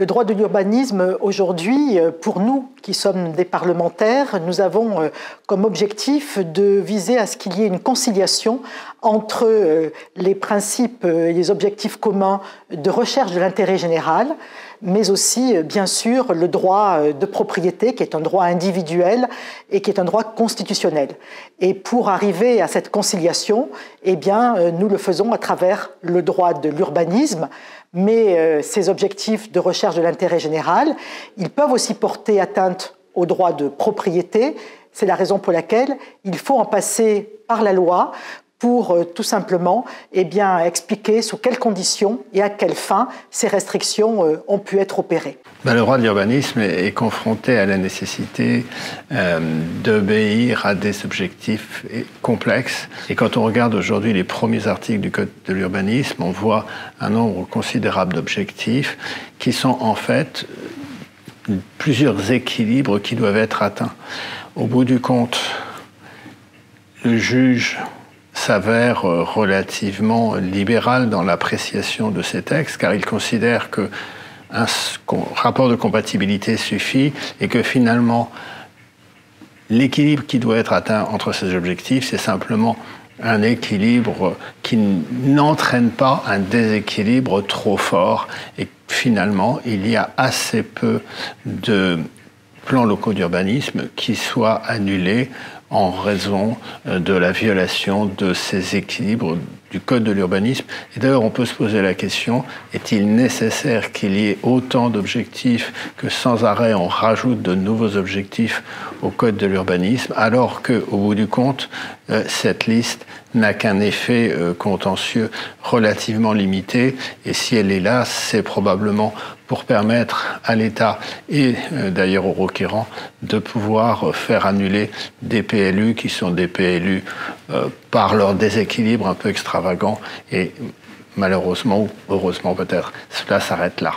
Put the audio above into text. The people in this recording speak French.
Le droit de l'urbanisme, aujourd'hui, pour nous qui sommes des parlementaires, nous avons comme objectif de viser à ce qu'il y ait une conciliation entre les principes et les objectifs communs de recherche de l'intérêt général, mais aussi, bien sûr, le droit de propriété, qui est un droit individuel et qui est un droit constitutionnel. Et pour arriver à cette conciliation, eh bien, nous le faisons à travers le droit de l'urbanisme, mais ces objectifs de recherche de l'intérêt général, ils peuvent aussi porter atteinte au droit de propriété. C'est la raison pour laquelle il faut en passer par la loi pour tout simplement expliquer sous quelles conditions et à quelles fins ces restrictions ont pu être opérées. Le droit de l'urbanisme est confronté à la nécessité d'obéir à des objectifs complexes. Et quand on regarde aujourd'hui les premiers articles du Code de l'urbanisme, on voit un nombre considérable d'objectifs qui sont en fait plusieurs équilibres qui doivent être atteints. Au bout du compte, le juge s'avère relativement libéral dans l'appréciation de ces textes, car il considère qu'un rapport de compatibilité suffit et que finalement, l'équilibre qui doit être atteint entre ces objectifs, c'est simplement un équilibre qui n'entraîne pas un déséquilibre trop fort. Et finalement, il y a assez peu de plans locaux d'urbanisme qui soient annulés en raison de la violation de ces équilibres du Code de l'urbanisme. Et d'ailleurs, on peut se poser la question, est-il nécessaire qu'il y ait autant d'objectifs que sans arrêt on rajoute de nouveaux objectifs au Code de l'urbanisme, alors qu'au bout du compte, cette liste n'a qu'un effet contentieux relativement limité. Et si elle est là, c'est probablement pour permettre à l'État et d'ailleurs aux requérants de pouvoir faire annuler des PLU qui sont des PLU par leur déséquilibre un peu extravagant et malheureusement ou heureusement peut-être, cela s'arrête là.